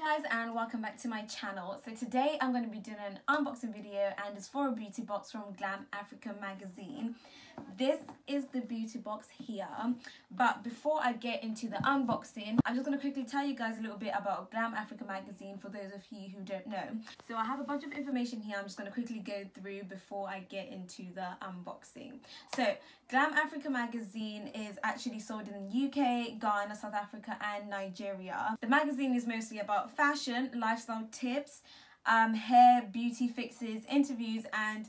Guys, and welcome back to my channel. So today I'm going to be doing an unboxing video, and it's for a beauty box from Glam Africa magazine. This is the beauty box here, but before I get into the unboxing, I'm just going to quickly tell you guys a little bit about Glam Africa magazine for those of you who don't know. So I have a bunch of information here I'm just going to quickly go through before I get into the unboxing. So Glam Africa magazine is actually sold in the UK, Ghana, South Africa and Nigeria. The magazine is mostly about fashion, lifestyle tips, hair, beauty fixes, interviews and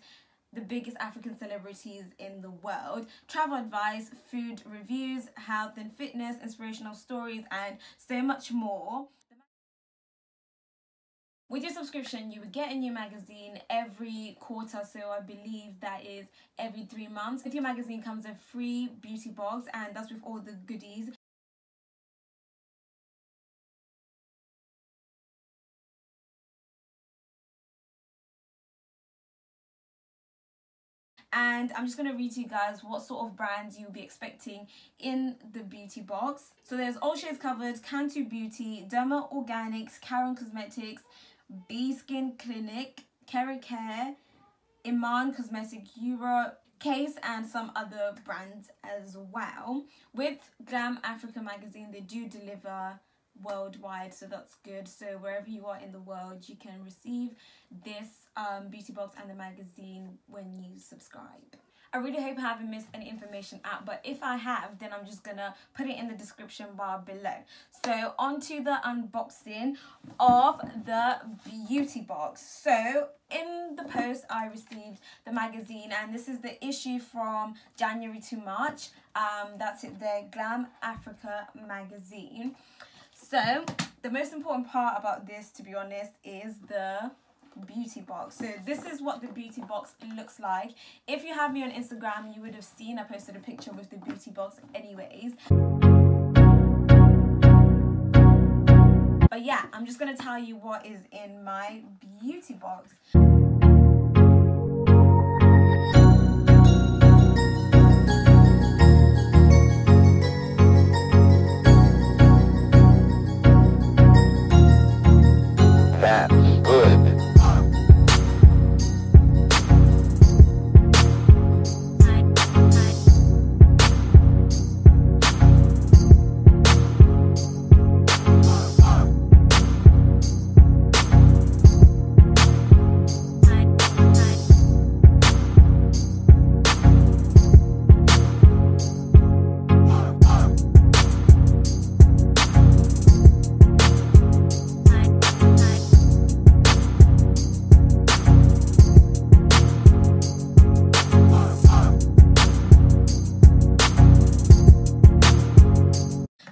the biggest African celebrities in the world, travel advice, food reviews, health and fitness, inspirational stories and so much more. With your subscription, you would get a new magazine every quarter, so I believe that is every 3 months. With your magazine comes a free beauty box, and that's with all the goodies. And I'm just going to read to you guys what sort of brands you'll be expecting in the beauty box. So there's all Shea's covered, Cantu Beauty, Derma Organics, Carron Cosmetics, B Skin Clinic, KeraCare, Iman Cosmetic Europe, Khase and some other brands as well. With Glam Africa magazine, they do deliver worldwide, so that's good. So wherever you are in the world, you can receive this beauty box and the magazine when you subscribe. I really hope I haven't missed any information out, but if I have, then I'm just gonna put it in the description bar below. So on to the unboxing of the beauty box. So in the post I received the magazine, and this is the issue from January to March. That's it there, Glam Africa magazine. So the most important part about this, to be honest, is the beauty box. So this is what the beauty box looks like. If you have me on Instagram, you would have seen I posted a picture with the beauty box anyways. But yeah, I'm just going to tell you what is in my beauty box.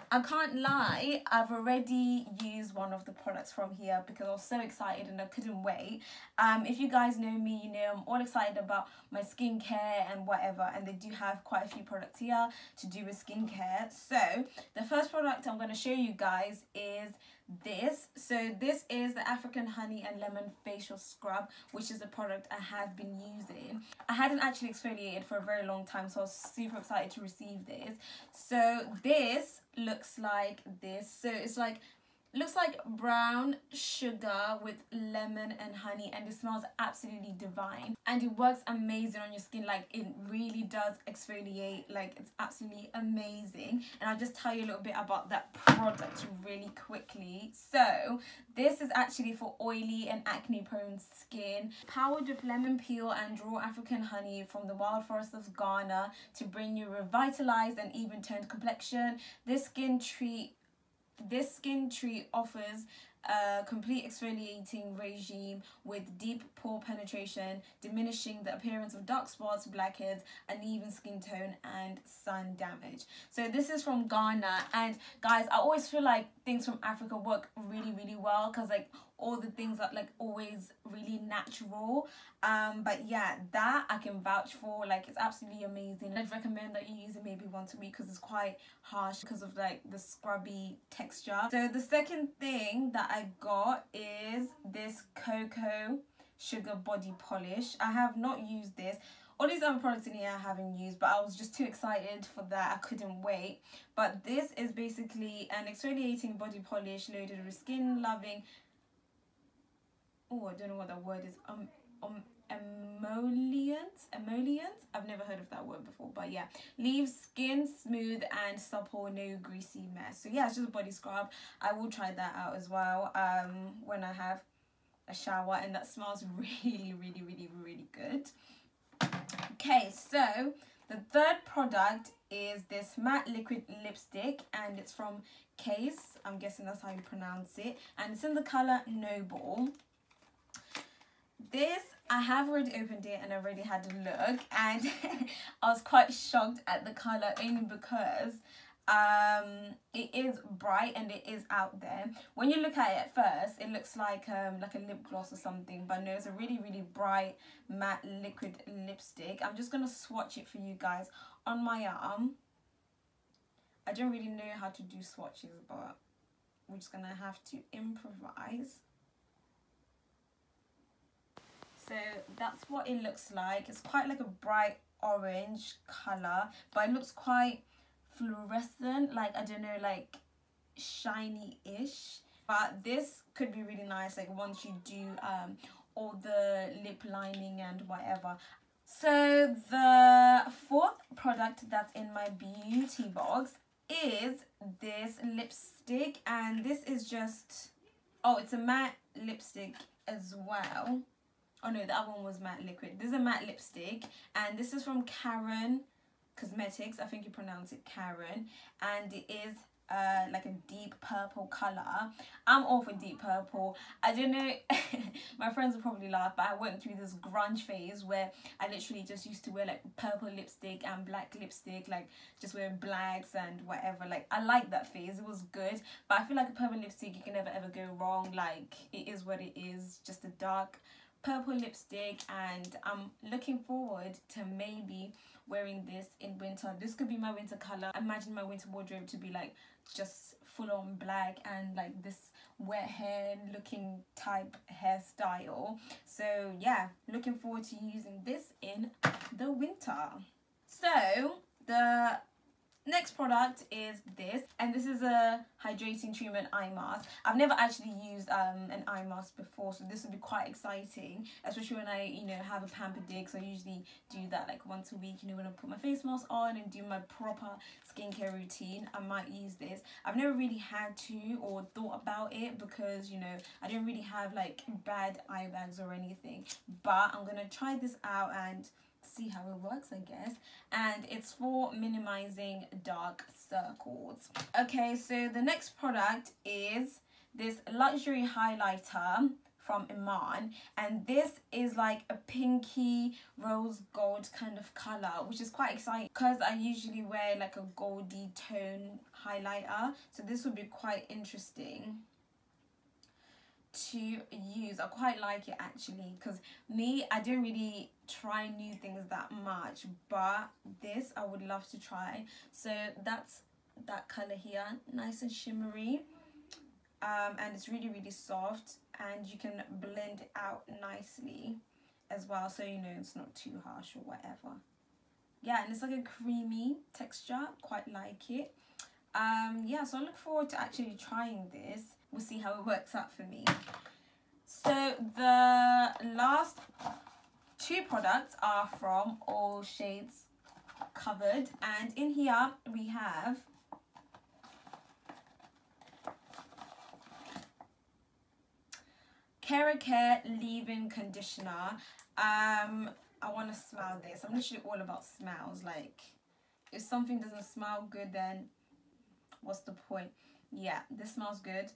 I can't lie, I've already used one of the products from here because I was so excited and I couldn't wait. If you guys know me, you know I'm all excited about my skincare and whatever, and they do have quite a few products here to do with skincare. So the first product I'm going to show you guys is this. So this is the African Honey and Lemon Facial Scrub, which is a product I have been using. I hadn't actually exfoliated for a very long time, so I was super excited to receive this. So this looks like this. So it's like, looks like brown sugar with lemon and honey, and it smells absolutely divine, and it works amazing on your skin. Like, it really does exfoliate, like it's absolutely amazing. And I'll just tell you a little bit about that product really quickly. So this is actually for oily and acne prone skin, powered with lemon peel and raw African honey from the wild forest of Ghana to bring you revitalized and even toned complexion. This skin treat offers a complete exfoliating regime with deep pore penetration, diminishing the appearance of dark spots, blackheads, uneven skin tone and sun damage. So this is from Ghana, and guys, I always feel like things from Africa work really well because like all the things are like always really natural. But yeah, that I can vouch for. Like, it's absolutely amazing. I'd recommend that you use it maybe once a week because it's quite harsh because of like the scrubby texture. So the second thing that I got is this cocoa sugar body polish. I have not used this. All these other products in here I haven't used, but I was just too excited for that. I couldn't wait. But this is basically an exfoliating body polish loaded with skin loving, oh, I don't know what that word is, emollients. I've never heard of that word before, but yeah, leaves skin smooth and supple, no greasy mess. So yeah, it's just a body scrub. I will try that out as well when I have a shower, and that smells really good. Okay, so the third product is this matte liquid lipstick, and it's from Khase. I'm guessing that's how you pronounce it, and it's in the color Noble. This, I have already opened it and already had a look, and I was quite shocked at the color, only because it is bright and it is out there. When you look at it at first, it looks like a lip gloss or something, but no, it's a really bright matte liquid lipstick. I'm just gonna swatch it for you guys on my arm. I don't really know how to do swatches, but we're just gonna have to improvise. So that's what it looks like. It's quite like a bright orange color, but it looks quite fluorescent, like, I don't know, like shiny-ish. But this could be really nice, like once you do all the lip lining and whatever. So the fourth product that's in my beauty box is this lipstick, and this is just, oh, it's a matte lipstick as well. Oh no, the other one was matte liquid. This is a matte lipstick, and this is from Carron Cosmetics. I think you pronounce it Carron, and it is like a deep purple color. I'm all for deep purple. I don't know, my friends will probably laugh, but I went through this grunge phase where I literally just used to wear like purple lipstick and black lipstick, like just wearing blacks and whatever. Like, I like that phase, it was good, but I feel like a purple lipstick, you can never ever go wrong. Like, it is what it is, just a dark purple lipstick, and I'm looking forward to maybe wearing this in winter. This could be my winter color. Imagine my winter wardrobe to be like just full on black and like this wet hair looking type hairstyle. So yeah, looking forward to using this in the winter. So the next product is this, and this is a hydrating treatment eye mask. I've never actually used an eye mask before, so this would be quite exciting, especially when I, you know, have a pamper day, because I usually do that like once a week, you know, when I put my face mask on and do my proper skincare routine. I might use this. I've never really had to or thought about it because, you know, I don't really have like bad eye bags or anything, but I'm gonna try this out and see how it works, I guess. And it's for minimizing dark circles. Okay, so the next product is this luxury highlighter from Iman, and this is like a pinky rose gold kind of color, which is quite exciting because I usually wear like a goldy tone highlighter, so this would be quite interesting to use. I quite like it actually, because me, I don't really try new things that much, but this I would love to try. So that's that color here, nice and shimmery, and it's really soft, and you can blend it out nicely as well, so you know it's not too harsh or whatever. Yeah, and it's like a creamy texture, quite like it. Yeah, so I look forward to actually trying this. We'll see how it works out for me. So the last two products are from All Shades Covered, and in here we have KeraCare leave-in conditioner. I want to smell this. I'm literally all about smells. Like, if something doesn't smell good, then what's the point? Yeah, this smells good.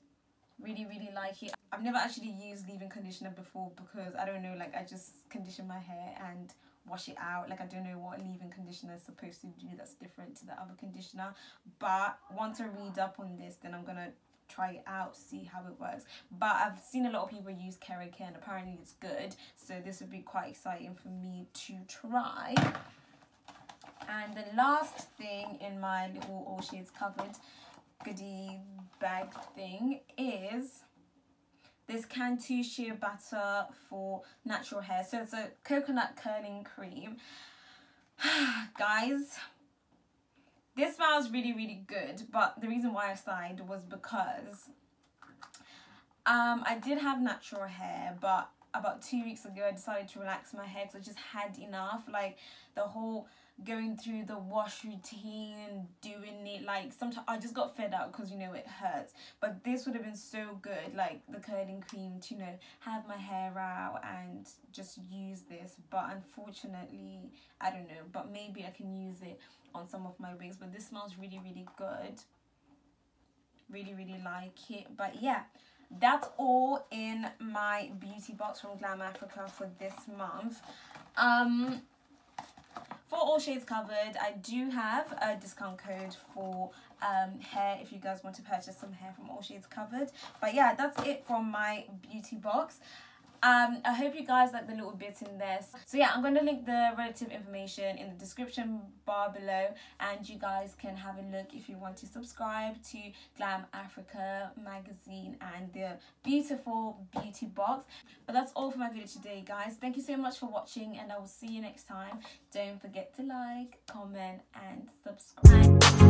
Really like it. I've never actually used leave-in conditioner before because I don't know, like, I just condition my hair and wash it out. Like, I don't know what a leave-in conditioner is supposed to do that's different to the other conditioner, but once I read up on this, then I'm gonna try it out, see how it works. But I've seen a lot of people use KeraCare and apparently it's good, so this would be quite exciting for me to try. And the last thing in my little All Shades Covered goodie bag thing is this Cantu Shea Butter for natural hair. So it's a coconut curling cream. Guys, this smells really good, but the reason why I sighed was because I did have natural hair, but about 2 weeks ago I decided to relax my hair because I just had enough. Like, the whole going through the wash routine, doing it, like, sometimes I just got fed up because, you know, it hurts. But this would have been so good, like the curling cream, to, you know, have my hair out and just use this. But unfortunately, I don't know, but maybe I can use it on some of my wigs. But this smells really good, really like it. But yeah, that's all in my beauty box from Glam Africa for this month. For all shades covered, I do have a discount code for hair if you guys want to purchase some hair from all shades covered. But yeah, that's it from my beauty box. I hope you guys like the little bits in there. So yeah, I'm going to link the relative information in the description bar below, and you guys can have a look if you want to subscribe to Glam Africa magazine and the beautiful beauty box. But that's all for my video today, guys. Thank you so much for watching, and I will see you next time. Don't forget to like, comment and subscribe.